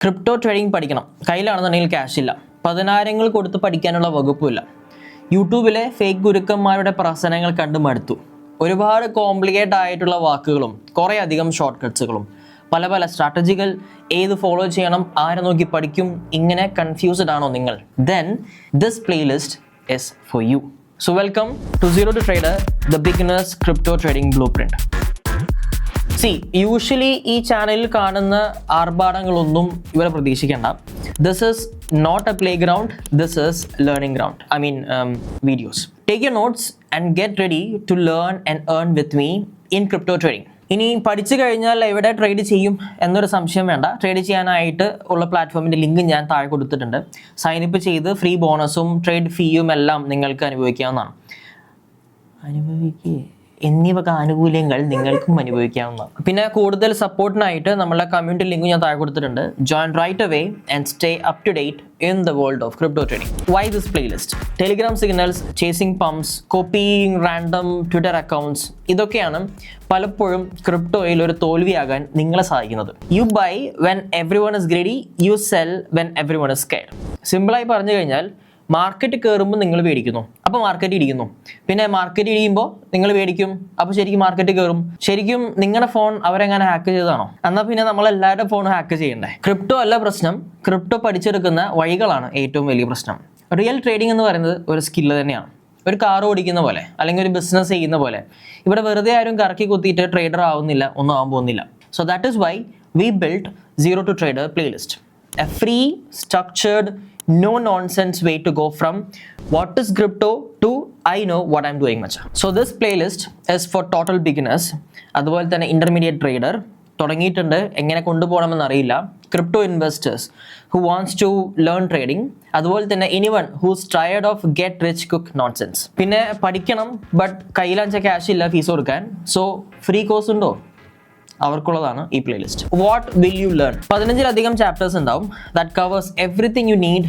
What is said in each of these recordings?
Crypto trading പഠിക്കണം, കയ്യിലാണെന്നുണ്ടെങ്കിൽ cash ഇല്ല, 10,000 കൊടുത്ത് പഠിക്കാനുള്ള വകുപ്പില്ല. യൂട്യൂബിലെ ഫേക്ക് ഗുരുക്കന്മാരുടെ പ്രസനങ്ങൾ കണ്ട് മടുത്തു. ഒരുപാട് കോംപ്ലിക്കേറ്റ് ആയിട്ടുള്ള വാക്കുകളും കുറേ അധികം ഷോർട്ട് കട്ട്സുകളും പല പല സ്ട്രാറ്റജികൾ, ഏത് ഫോളോ ചെയ്യണം, ആരെ നോക്കി പഠിക്കും, ഇങ്ങനെ കൺഫ്യൂസ്ഡ് ആണോ നിങ്ങൾ? Then this playlist is for you. So welcome to Zero to Trader, the beginner's crypto trading blueprint. Usually ഈ ചാനലിൽ കാണുന്ന ആർഭാടങ്ങളൊന്നും ഇവരെ പ്രതീക്ഷിക്കേണ്ട. This is not a playground, this is learning ground. I mean videos. Take your notes and get ready to learn and earn with me in crypto trading. ഇനി പഠിച്ചു കഴിഞ്ഞാൽ എവിടെ ട്രേഡ് ചെയ്യും എന്നൊരു സംശയം വേണ്ട. ട്രേഡ് ചെയ്യാനായിട്ട് ഉള്ള പ്ലാറ്റ്ഫോമിൻ്റെ ലിങ്ക് ഞാൻ താഴെ കൊടുത്തിട്ടുണ്ട്. സൈനപ്പ് ചെയ്ത് ഫ്രീ ബോണസും ട്രേഡ് ഫീയും എല്ലാം നിങ്ങൾക്ക് അനുഭവിക്കാവുന്നതാണ്. എന്നിവ ആനുകൂല്യങ്ങൾ നിങ്ങൾക്കും അനുഭവിക്കാവുന്നതാണ്. പിന്നെ കൂടുതൽ സപ്പോർട്ടിനായിട്ട് നമ്മളുടെ കമ്മ്യൂണിറ്റി ലിങ്ക് ഞാൻ താഴെ കൊടുത്തിട്ടുണ്ട്. Join right away and stay up to date in the world of crypto trading. Why this playlist? Telegram signals, chasing pumps, copying random Twitter accounts, ഇതൊക്കെയാണ് പലപ്പോഴും ക്രിപ്റ്റോയിൽ ഒരു തോൽവിയാകാൻ നിങ്ങളെ സഹായിക്കുന്നത്. You buy when everyone is greedy, you sell when everyone is scared. സിമ്പിളായി പറഞ്ഞു കഴിഞ്ഞാൽ, മാർക്കറ്റ് കയറുമ്പോൾ നിങ്ങൾ മേടിക്കുന്നു, അപ്പോൾ മാർക്കറ്റ് ഇടിക്കുന്നു. പിന്നെ മാർക്കറ്റ് ഇടിയുമ്പോൾ നിങ്ങൾ മേടിക്കും, അപ്പോൾ ശരിക്കും മാർക്കറ്റ് കയറും. ശരിക്കും നിങ്ങളുടെ ഫോൺ അവരെങ്ങനെ ഹാക്ക് ചെയ്തതാണോ? എന്നാൽ പിന്നെ നമ്മളെല്ലാവരുടെ ഫോൺ ഹാക്ക് ചെയ്യണ്ടേ? ക്രിപ്റ്റോ അല്ല പ്രശ്നം, ക്രിപ്റ്റോ പഠിച്ചെടുക്കുന്ന വഴികളാണ് ഏറ്റവും വലിയ പ്രശ്നം. റിയൽ ട്രേഡിംഗ് എന്ന് പറയുന്നത് ഒരു സ്കില്ല് തന്നെയാണ്. ഒരു കാർ ഓടിക്കുന്ന പോലെ അല്ലെങ്കിൽ ഒരു ബിസിനസ് ചെയ്യുന്ന പോലെ. ഇവിടെ വെറുതെ ആരും കറക്കി കുത്തിയിട്ട് ട്രേഡർ ആവുന്നില്ല, ഒന്നും ആവാൻ പോകുന്നില്ല. So that is why we build Zero to Trader playlist. A free, structured, no nonsense way to go from what is crypto to I know what I'm doing much. So this playlist is for total beginners. അതുപോലെ തന്നെ intermediate trader, തുടങ്ങിയിട്ടുണ്ട്, എങ്ങനെ കൊണ്ടുപോകണമെന്ന് അറിയില്ല, crypto investors who wants to learn trading, അതുപോലെ തന്നെ anyone who's tired of get rich quick nonsense. പിന്നെ പഠിക്കണം, ബട്ട് കയ്യിലാച്ച ക്യാഷ് ഇല്ല ഫീസ് കൊടുക്കാൻ. സോ ഫ്രീ കോഴ്സ് ഉണ്ടോ? അവർക്കുള്ളതാണ് ഈ playlist. What will you learn? 15-ലധികം ചാപ്റ്റേഴ്സ് ഉണ്ടാവും. That covers everything you need.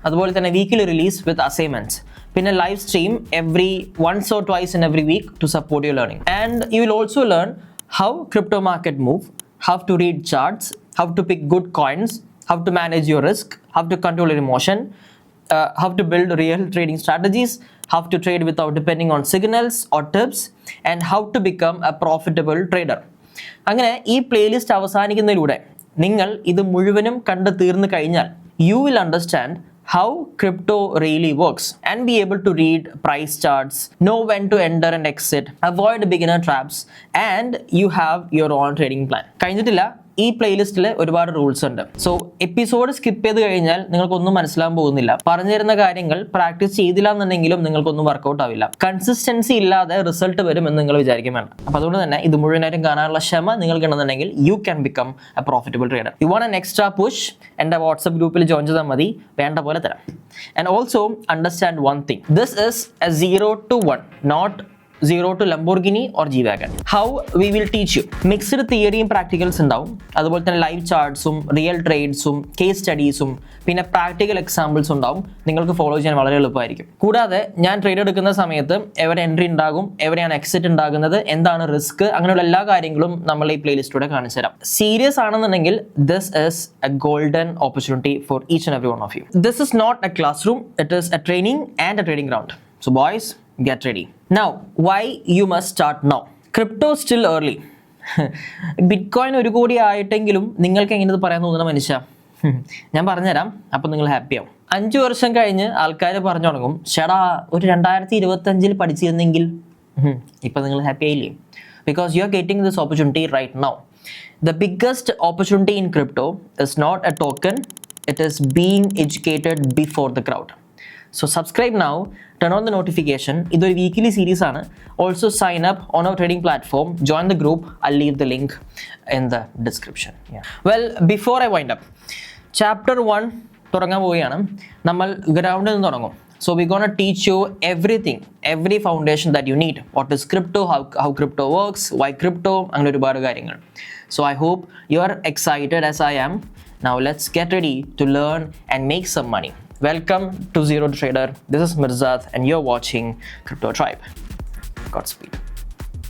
അതുപോലെ തന്നെ വീക്കിലി റിലീസ് വിത്ത് അസൈൻമെന്റ്സ്. പിന്നെ live stream every once or twice in every week to support your learning. And you will also learn how crypto market move, how to read charts, how to pick good coins, how to manage your risk, how to control your emotion, how to build real trading strategies, how to trade without depending on signals or tips, and how to become a profitable trader. അങ്ങനെ ഈ playlist അവസാനിക്കുന്നതിലൂടെ നിങ്ങൾ ഇത് മുഴുവനും കണ്ടു തീർന്നു കഴിഞ്ഞാൽ you will understand how crypto really works and be able to read price charts, know when to enter and exit, avoid beginner traps, and you have your own trading plan. കഴിഞ്ഞിട്ടില്ല, ഈ പ്ലേലിസ്റ്റിൽ ഒരുപാട് rules ഉണ്ട്. So episode skip ചെയ്ത് കഴിഞ്ഞാൽ നിങ്ങൾക്കൊന്നും മനസ്സിലാകാൻ പോകുന്നില്ല. പറഞ്ഞു തരുന്ന കാര്യങ്ങൾ പ്രാക്ടീസ് ചെയ്തില്ല എന്നുണ്ടെങ്കിലും നിങ്ങൾക്കൊന്നും വർക്കൗട്ട് ആവില്ല. കൺസിസ്റ്റൻസി ഇല്ലാതെ റിസൾട്ട് വരും എന്ന് നിങ്ങൾ വിചാരിക്കും വേണ്ട. അപ്പോൾ അതുകൊണ്ട് തന്നെ ഇത് മുഴുവനായിട്ടും കാണാനുള്ള ക്ഷമ നിങ്ങൾക്കുണ്ടെന്നുണ്ടെങ്കിൽ you can become a profitable trader. You want an extra push? എൻ്റെ വാട്സ്ആപ്പ് ഗ്രൂപ്പിൽ ജോയിൻ ചെയ്താൽ മതി, വേണ്ട പോലെ തരാം. And also understand one thing, this is a 0 to 1, not 0 to Lamborghini or G-Wagon. How we will teach you. Mixed തിയറിയും practicals ഉണ്ടാവും. അതുപോലെ തന്നെ ലൈവ് ചാർട്ട്സും റിയൽ ട്രേഡ്സും കേസ് സ്റ്റഡീസും പിന്നെ പ്രാക്ടിക്കൽ എക്സാമ്പിൾസ് ഉണ്ടാവും. നിങ്ങൾക്ക് ഫോളോ ചെയ്യാൻ വളരെ എളുപ്പമായിരിക്കും. കൂടാതെ ഞാൻ ട്രേഡ് എടുക്കുന്ന സമയത്ത് എവിടെ എൻട്രി ഉണ്ടാകും, എവിടെയാണ് എക്സിറ്റ് ഉണ്ടാകുന്നത്, എന്താണ് റിസ്ക്, അങ്ങനെയുള്ള എല്ലാ കാര്യങ്ങളും നമ്മൾ ഈ പ്ലേലിസ്റ്റിലൂടെ കാണിച്ചു തരാം. സീരിയസ് ആണെന്നുണ്ടെങ്കിൽ this is a golden opportunity for each and every one of you. This is not a classroom, it is a training and a trading ground. So boys, get ready. Now, why you must start now? Crypto still early. Bitcoin 1 കോടി ആയിട്ടെങ്കിലും നിങ്ങൾക്ക് എങ്ങനെ ഇത് പറയാൻ തോന്നുന്ന മനുഷ്യ? ഞാൻ പറഞ്ഞുതരാം, അപ്പം നിങ്ങൾ ഹാപ്പിയാവും. 5 വർഷം കഴിഞ്ഞ് ആൾക്കാർ പറഞ്ഞു തുടങ്ങും, ചേടാ ഒരു 2025 പഠിച്ചിരുന്നെങ്കിൽ. ഇപ്പം നിങ്ങൾ ഹാപ്പി ആയില്ലേ? Because you are getting this opportunity right now. The biggest opportunity in crypto is not a token, it is being educated before the crowd. So subscribe now, turn on the notification. ഇതൊരു weekly series ആണ്. Also sign up on our trading platform, join the group. I leave the link in the description. Well, before I wind up, chapter 1 തുടങ്ങാൻ പോവുകയാണ്. നമ്മൾ ഗ്രൗണ്ടിൽ നിന്ന് തുടങ്ങും. So we're going to teach you everything, every foundation that you need. What is crypto, how crypto works, why crypto, അങ്ങനെ ഒരുപാട് കാര്യങ്ങൾ. So I hope you are excited as I am. Now let's get ready to learn and make some money. Welcome to Zero to Trader. This is Mirzad and you're watching Crypto Tribe. Godspeed.